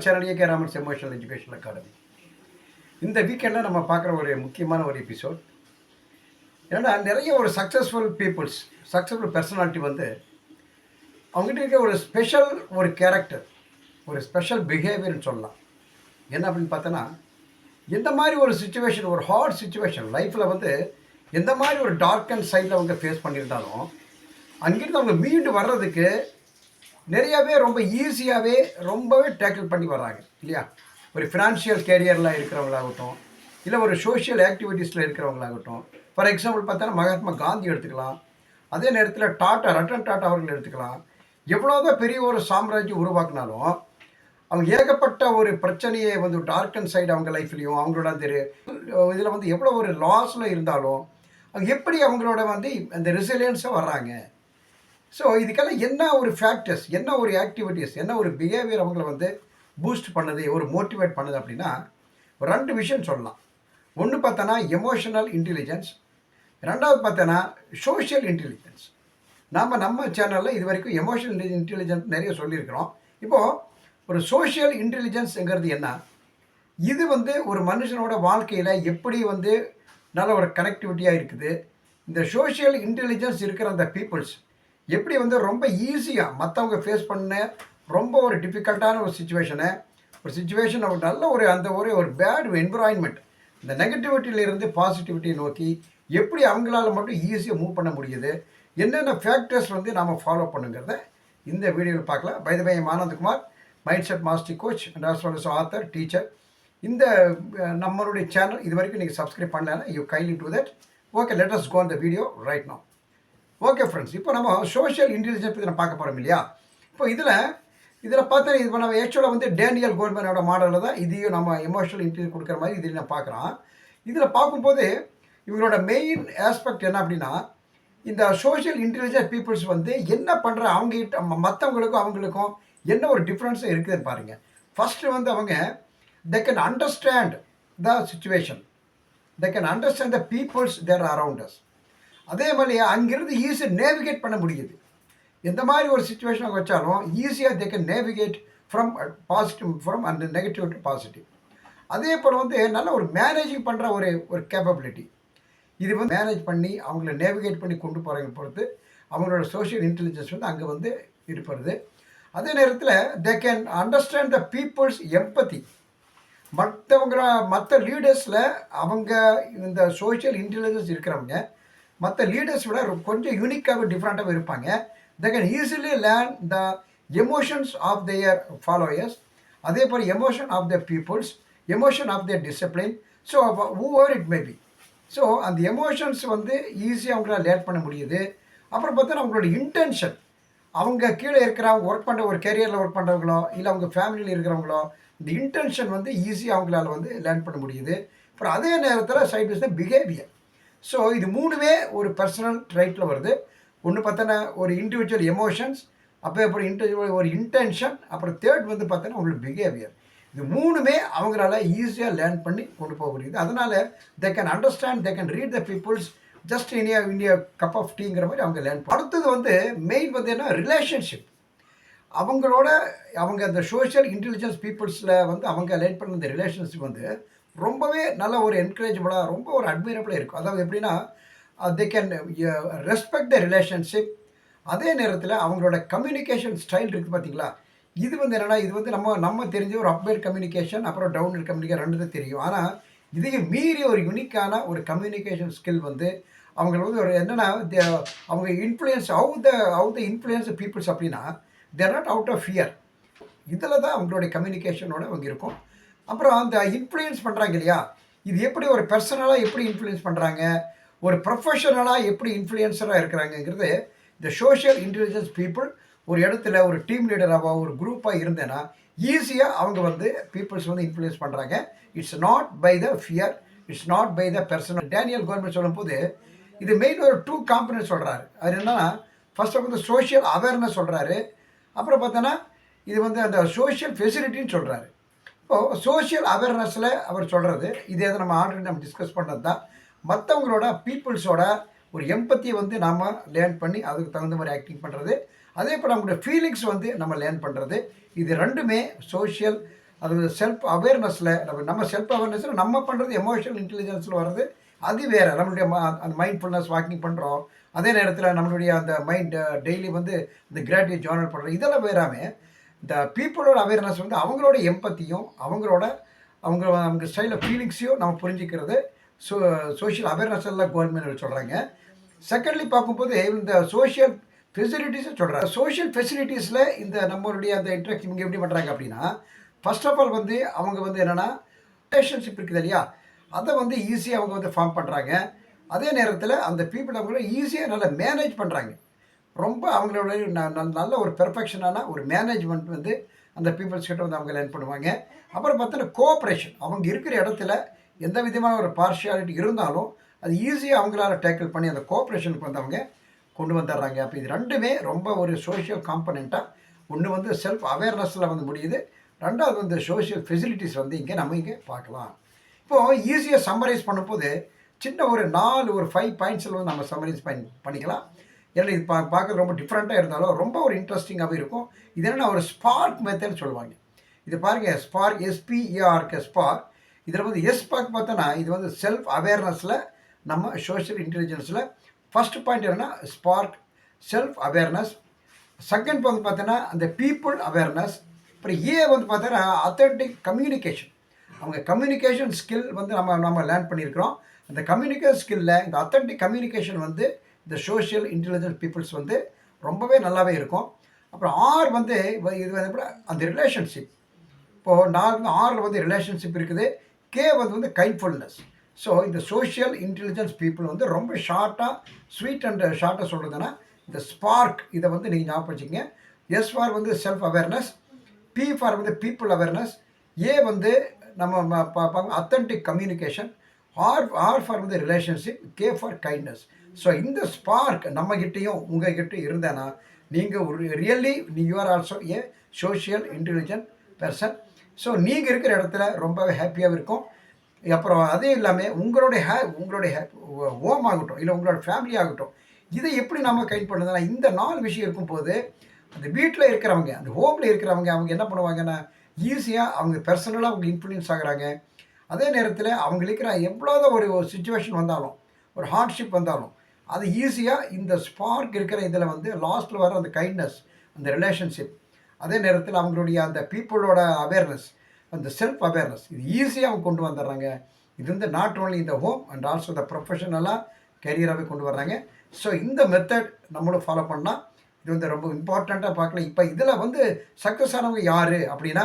Channel AK Raman's emotional education academy. இந்த வீக்கெண்டில் நம்ம பார்க்குற ஒரு முக்கியமான ஒரு எபிசோட். ஏன்னா நிறைய ஒரு சக்ஸஸ்ஃபுல் பீப்புள்ஸ், சக்ஸஸ்ஃபுல் பர்சனாலிட்டி வந்து அவங்ககிட்ட இருக்க ஒரு ஸ்பெஷல் ஒரு கேரக்டர், ஒரு ஸ்பெஷல் பிஹேவியர்னு சொல்லலாம். என்ன அப்படின்னு பார்த்தோன்னா, எந்த மாதிரி ஒரு சுச்சுவேஷன், ஒரு ஹார்ட் சுச்சுவேஷன் லைஃப்பில் வந்து எந்த மாதிரி ஒரு டார்க் அண்ட் சைடில் அவங்க ஃபேஸ் பண்ணியிருந்தாலும் அங்கிருந்து அவங்க மீண்டு வர்றதுக்கு நிறையாவே ரொம்ப ஈஸியாகவே ரொம்பவே டேக்கிள் பண்ணி வர்றாங்க இல்லையா? ஒரு ஃபினான்ஷியல் கேரியரில் இருக்கிறவங்களாகட்டும், இல்லை ஒரு சோஷியல் ஆக்டிவிட்டீஸில் இருக்கிறவங்களாகட்டும். ஃபார் எக்ஸாம்பிள் பார்த்தோன்னா மகாத்மா காந்தி எடுத்துக்கலாம். அதே நேரத்தில் ரத்தன் டாட்டா அவர்கள் எடுத்துக்கலாம். எவ்வளோதான் பெரிய ஒரு சாம்ராஜ்யம் உருவாக்குனாலும் அவங்க ஏகப்பட்ட ஒரு பிரச்சனையை வந்து டார்க் அண்ட் சைடு அவங்க லைஃப்லேயும் அவங்களோட அந்த இதில் வந்து எவ்வளோ ஒரு லாஸில் இருந்தாலும் அவங்க எப்படி அவங்களோட வந்து அந்த ரெசிலியன்ஸாக வர்றாங்க. ஸோ இதுக்கெல்லாம் என்ன ஒரு ஃபேக்டர்ஸ், என்ன ஒரு ஆக்டிவிட்டீஸ், என்ன ஒரு பிஹேவியர் அவங்கள வந்து பூஸ்ட் பண்ணுது, ஒரு மோட்டிவேட் பண்ணுது அப்படின்னா ஒரு 2 விஷயம் சொல்லலாம். ஒன்று பார்த்தோன்னா எமோஷனல் இன்டெலிஜென்ஸ், ரெண்டாவது பார்த்தோன்னா சோஷியல் இன்டெலிஜென்ஸ். நம்ம சேனலில் இது வரைக்கும் எமோஷனல் இன்டெலிஜென்ஸ் நிறைய சொல்லியிருக்கிறோம். இப்போது ஒரு சோஷியல் இன்டெலிஜென்ஸுங்கிறது என்ன? இது வந்து ஒரு மனுஷனோட வாழ்க்கையில் எப்படி வந்து நல்ல ஒரு கனெக்டிவிட்டியாக இருக்குது. இந்த சோஷியல் இன்டெலிஜென்ஸ் இருக்கிற அந்த பீப்புள்ஸ் எப்படி வந்து ரொம்ப ஈஸியாக மற்றவங்க ஃபேஸ் பண்ண ரொம்ப ஒரு டிஃபிகல்ட்டான ஒரு சுச்சுவேஷன் ஒரு நல்ல ஒரு அந்த ஒரு பேட் என்விரான்மெண்ட், இந்த நெகட்டிவிட்டியிலிருந்து பாசிட்டிவிட்டியை நோக்கி எப்படி அவங்களால மட்டும் ஈஸியாக மூவ் பண்ண முடியுது, என்னென்ன ஃபேக்டர்ஸ் வந்து நாம் ஃபாலோ பண்ணுங்கிறத இந்த வீடியோவில் பார்க்கலாம். By the way, Anandkumar, mindset master coach and also author, teacher. இந்த நம்மளுடைய சேனல் இது வரைக்கும் நீங்கள் சப்ஸ்கிரைப் பண்ணலன்னா you kindly do that. Okay, let us go on the video right now. Okay friends, இப்போ நம்ம சோஷியல் இன்டெலிஜென்ஸ் பற்றி நம்ம பார்க்க போகிறோம் இல்லையா? இப்போ இதில் பார்த்தா இப்போ நம்ம ஆக்சுவலாக வந்து டேனியல் கோல்மனோட மாடலில் தான் இதையும் நம்ம எமோஷனல் இன்டெலிஜென்ஸ் கொடுக்குற மாதிரி இதில் நான் பார்க்குறோம். இதில் பார்க்கும்போது இவங்களோட மெயின் ஆஸ்பெக்ட் என்ன அப்படின்னா, இந்த சோஷியல் இன்டெலிஜென்ஸ் பீப்புள்ஸ் வந்து என்ன பண்ணுற அவங்ககிட்ட மற்றவங்களுக்கும் அவங்களுக்கும் என்ன ஒரு டிஃப்ரென்ஸாக இருக்குதுன்னு பாருங்கள். ஃபஸ்ட்டு வந்து அவங்க they can understand the situation, they can understand the peoples that are around us. அதே மாதிரி அங்கிருந்து ஈஸியாக நேவிகேட் பண்ண முடியுது. எந்த மாதிரி ஒரு சுச்சுவேஷன் வச்சாலும் ஈஸியாக they can navigate from positive from அந்த நெகட்டிவ் டு பாசிட்டிவ். அதே போல் வந்து நல்ல ஒரு மேனேஜிங் பண்ணுற ஒரு கேப்பபிலிட்டி. இது வந்து மேனேஜ் பண்ணி அவங்கள நேவிகேட் பண்ணி கொண்டு போகிறவங்க பொறுத்து அவங்களோட சோஷியல் இன்டெலிஜென்ஸ் வந்து அங்கே வந்து இருப்பது. அதே நேரத்தில் they can understand the people's empathy. மற்ற லீடர்ஸில் அவங்க இந்த சோஷியல் இன்டெலிஜென்ஸ் இருக்கிறவங்க மற்ற லீடர்ஸ் விட கொஞ்சம் யூனிக்காக டிஃப்ரெண்ட்டாக இருப்பாங்க. they can easily learn the emotions of their followers. அதே போல் emotion of the peoples, emotion of their discipline. So whoever it may be. So அந்த எமோஷன்ஸ் வந்து ஈஸியாக அவங்களால லேட் பண்ண முடியுது. அப்புறம் பார்த்தா அவங்களோட இன்டென்ஷன், அவங்க கீழே இருக்கிறவங்க ஒர்க் பண்ணுற ஒரு கேரியரில் ஒர்க் பண்ணுறவங்களோ இல்லை அவங்க ஃபேமிலியில் இருக்கிறவங்களோ இந்த இன்டென்ஷன் வந்து ஈஸியாக அவங்களால வந்து லேர்ன் பண்ண முடியுது. அப்புறம் அதே நேரத்தில் side by side behaviour. So இது 3மே ஒரு பர்சனல் ட்ரைட்டில் வருது. ஒன்று பார்த்தோன்னா ஒரு இண்டிவிஜுவல் எமோஷன்ஸ், அப்புறம் இண்டிவிஜுவல் ஒரு இன்டென்ஷன், அப்புறம் தேர்ட் வந்து பார்த்தோன்னா அவங்களோட பிஹேவியர். இது 3மே அவங்களால ஈஸியாக லேர்ன் பண்ணி கொண்டு போக முடியுது. அதனால் they can understand, they can read the people's just in a cup of teaங்கிற மாதிரி அவங்க லேர்ன் பண்ண. அடுத்தது வந்து மெயின் வந்து என்ன, ரிலேஷன்ஷிப். அவங்க அந்த சோஷியல் இன்டெலிஜென்ஸ் பீப்புள்ஸில் வந்து அவங்க லேர்ன் பண்ண இந்த ரிலேஷன்ஷிப் வந்து ரொம்பவே நல்ல ஒரு என்கரேஜபிளாக, ரொம்ப ஒரு அட்மைரபிளாக இருக்கும். அதாவது எப்படின்னா they can respect the relationship. அதே நேரத்தில் அவங்களோட கம்யூனிகேஷன் ஸ்டைல் இருக்குது பார்த்தீங்களா, இது வந்து என்னென்னா, இது வந்து நம்ம தெரிஞ்ச ஒரு அப்வேர்ட் கம்யூனிகேஷன் அப்புறம் டவுன்வேர்ட் கம்யூனிகேஷன் 2 தான் தெரியும். ஆனால் இதையும் மீறி ஒரு யூனிக்கான ஒரு கம்யூனிகேஷன் ஸ்கில் வந்து அவங்களுக்கு வந்து ஒரு என்னென்னா, அவங்க influence how the influence peoples அப்படின்னா they're not out of fear. இதில் தான் அவங்களுடைய கம்யூனிகேஷனோட அவங்க இருக்கும். அப்புறம் அந்த இன்ஃப்ளூயன்ஸ் பண்ணுறாங்க இல்லையா, இது எப்படி ஒரு பர்சனலாக எப்படி இன்ஃப்ளூயன்ஸ் பண்ணுறாங்க, ஒரு ப்ரொஃபஷனலாக எப்படி இன்ஃப்ளூயன்ஸராக இருக்கிறாங்கிறது இந்த சோஷியல் இன்டெலிஜென்ஸ் பீப்புள் ஒரு இடத்துல ஒரு டீம் லீடராக ஒரு குரூப்பாக இருந்தேன்னா ஈஸியாக அவங்க வந்து பீப்புள்ஸ் வந்து இன்ஃப்ளூயன்ஸ் பண்ணுறாங்க. It's not by the fear, it's not by the personal. Daniel Goleman சொல்லும்போது இது மெயின் ஒரு 2 காம்பனன்ட் சொல்கிறாரு. அது என்னன்னா, ஃபர்ஸ்ட் வந்து சோஷியல் அவேர்னஸ் சொல்கிறாரு, அப்புறம் பார்த்தோன்னா இது வந்து அந்த சோஷியல் ஃபெசிலிட்டின்னு சொல்கிறாரு. இப்போது சோஷியல் அவேர்னஸில் அவர் சொல்கிறது இது எதை நம்ம ஆல்ரெடி டிஸ்கஸ் பண்ணுறது தான். மற்றவங்களோட பீப்புள்ஸோட ஒரு எம்பத்தியை வந்து நாம் லேர்ன் பண்ணி அதுக்கு தகுந்த மாதிரி ஆக்டிங் பண்ணுறது. அதே போல் அவங்களோட ஃபீலிங்ஸ் வந்து நம்ம லேர்ன் பண்ணுறது. இது 2மே சோஷியல் அது செல்ஃப் அவேர்னஸில் நம்ம செல்ஃப் அவேர்னஸில் நம்ம பண்ணுறது எமோஷனல் இன்டெலிஜென்ஸில் வர்றது அது வேறு. நம்மளுடைய அந்த மைண்ட்ஃபுல்னஸ் வாக்கிங் பண்ணுறோம், அதே நேரத்தில் நம்மளுடைய அந்த மைண்ட் டெய்லி வந்து இந்த கிராட்டிவ் ஜேர்னல் பண்ணுறோம், இதெல்லாம் வேறாமல் இந்த பீப்புளோட அவேர்னஸ் வந்து அவங்களோட எம்பத்தியும் அவங்க ஸ்டைலில் ஃபீலிங்ஸையும் நம்ம புரிஞ்சுக்கிறது. சோஷியல் அவேர்னஸ் எல்லாம் கவர்மெண்ட் சொல்கிறாங்க. செகண்ட்லி பார்க்கும்போது இந்த சோஷியல் ஃபெசிலிட்டிஸை சொல்கிறாங்க. சோஷியல் ஃபெசிலிட்டிஸில் இந்த நம்மளுடைய அந்த இன்ட்ராக்ஷன் இவங்க எப்படி பண்ணுறாங்க அப்படின்னா, ஃபர்ஸ்ட் ஆஃப் ஆல் வந்து அவங்க வந்து என்னென்னா ரிலேஷன்ஷிப் இருக்குது இல்லையா, அதை வந்து ஈஸியாக அவங்க வந்து ஃபார்ம் பண்ணுறாங்க. அதே நேரத்தில் அந்த பீப்புள் அவங்கள ஈஸியாக நல்லா மேனேஜ் பண்ணுறாங்க. ரொம்ப அவங்களோட நல்ல ஒரு பெர்ஃபெக்ஷனான ஒரு மேனேஜ்மெண்ட் வந்து அந்த பீப்புள்ஸ் கிட்ட வந்து அவங்க லேர்ன் பண்ணுவாங்க. அப்புறம் பார்த்தோன்னா கோஆப்ரேஷன், அவங்க இருக்கிற இடத்துல எந்த விதமான ஒரு பார்ஷியாலிட்டி இருந்தாலும் அது ஈஸியாக அவங்களால டேக்கிள் பண்ணி அந்த கோஆப்ரேஷனுக்கு வந்து அவங்க கொண்டு வந்துடுறாங்க. அப்போ இது ரெண்டுமே ரொம்ப ஒரு சோஷியல் காம்பனண்ட்டாக ஒன்று வந்து செல்ஃப் அவேர்னஸில் வந்து முடியுது, ரெண்டாவது வந்து சோஷியல் ஃபெசிலிட்டிஸ் வந்து நம்ம இங்கே பார்க்கலாம். இப்போது ஈஸியாக சம்மரைஸ் பண்ணும்போது சின்ன ஒரு 5 பாயிண்ட்ஸில் வந்து நம்ம சம்மரைஸ் பண்ணிக்கலாம். ஏன்னா இது பார்க்குறது ரொம்ப டிஃப்ரெண்ட்டாக இருந்தாலும் ரொம்ப ஒரு இன்ட்ரெஸ்டிங்காகவே இருக்கும். இது என்னென்னா ஒரு ஸ்பார்க் மெத்தட்னு சொல்லுவாங்க. இது பாருங்கள், ஸ்பார்க், SPARK ஸ்பார்க். இதில் வந்து பார்த்தோன்னா இது வந்து செல்ஃப் அவேர்னஸில் நம்ம சோஷியல் இன்டெலிஜென்ஸில் ஃபஸ்ட் பாயிண்ட் என்னென்னா ஸ்பார்க் செல்ஃப் அவேர்னஸ். செகண்ட் வந்து பார்த்தோன்னா அந்த பீப்புள் அவேர்னஸ். அப்புறம் வந்து பார்த்தோன்னா அத்தன்டிக் கம்யூனிகேஷன். அவங்க கம்யூனிகேஷன் ஸ்கில் வந்து நம்ம லேர்ன் பண்ணியிருக்கிறோம். அந்த கம்யூனிகேஷன் ஸ்கில்லில் இந்த அத்தன்டிக் கம்யூனிகேஷன் வந்து இந்த சோஷியல் இன்டெலிஜென்ஸ் பீப்புள்ஸ் வந்து ரொம்பவே நல்லாவே இருக்கும். அப்புறம் வந்து இது வந்து அந்த ரிலேஷன்ஷிப். இப்போது 6 வந்து ரிலேஷன்ஷிப் இருக்குது. வந்து கைண்ட்ஃபுல்னஸ். ஸோ இந்த சோஷியல் இன்டெலிஜென்ஸ் பீப்புள் வந்து ரொம்ப ஷார்ட்டாக ஸ்வீட் அண்ட் ஷார்ட்டாக சொல்கிறதுனா இந்த ஸ்பார்க் இதை வந்து நீங்கள் ஞாபகம் வச்சுக்கோங்க. S வந்து செல்ஃப் அவேர்னஸ், P வந்து பீப்புள் அவேர்னஸ், வந்து நம்ம அத்தன்டிக் கம்யூனிகேஷன், R வந்து ரிலேஷன்ஷிப், K கைண்ட்னஸ். ஸோ இந்த ஸ்பார்க் நம்மகிட்டையும் உங்ககிட்டையும் இருந்தேன்னா நீங்கள் really you are also A social intelligent person. So நீங்கள் இருக்கிற இடத்துல ரொம்பவே ஹாப்பியாகவும் இருக்கும். அப்புறம் அதே இல்லாமல் உங்களுடைய ஹோம் ஆகட்டும், இல்லை உங்களோட ஃபேமிலி ஆகட்டும், இதை எப்படி நம்ம கைட் பண்ணுறதுனா இந்த 4 விஷயம் இருக்கும்போது அந்த வீட்டில் இருக்கிறவங்க, அந்த ஹோமில் இருக்கிறவங்க அவங்க என்ன பண்ணுவாங்கன்னா ஈஸியாக அவங்க பர்சனலாக அவங்க இன்ஃப்ளூயன்ஸ் ஆகுறாங்க. அதே நேரத்தில் அவங்க இருக்கிற எவ்வளோதான் ஒரு சுச்சுவேஷன் வந்தாலும், ஒரு ஹார்ட்ஷிப் வந்தாலும், அது ஈஸியாக இந்த ஸ்பார்க் இருக்கிற இதில் வந்து லாஸ்ட்டில் வர அந்த கைண்ட்னஸ், அந்த ரிலேஷன்ஷிப், அதே நேரத்தில் அவங்களுடைய அந்த பீப்புளோட அவேர்னஸ், அந்த செல்ஃப் அவேர்னஸ், இது ஈஸியாக அவங்க கொண்டு வந்துடுறாங்க. இது வந்து நாட் ஓன்லி இந்த ஹோம் அண்ட் ஆல்சோ த ப்ரொஃபஷனலாக கேரியராகவே கொண்டு வர்றாங்க. ஸோ இந்த மெத்தட் நம்மளும் ஃபாலோ பண்ணால் இது வந்து ரொம்ப இம்பார்ட்டண்ட்டாக பார்க்கலாம். இப்போ இதில் வந்து சக்ஸஸ் ஆனவங்க யார் அப்படின்னா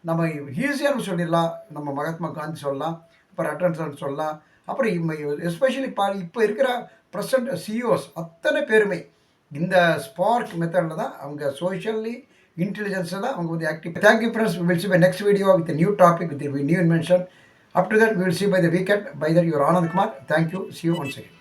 நம்ம ஈஸியாக சொல்லிடலாம். நம்ம மகாத்மா காந்தி சொல்லலாம், அப்புறம் ரட்டன் சொல்லலாம், அப்புறம் எஸ்பெஷலி இப்போ இருக்கிற ப்ரெசன்ட் CEOs அத்தனை பேருமே இந்த ஸ்பார்க் மெத்தடில் தான் அவங்க சோஷியலி intelligence தான் அவங்க வந்து active. Thank you friends, we will see by next video with a new topic with a new invention. Up to that we will see by the weekend. By that, your Anand Kumar. Thank you. See you once again.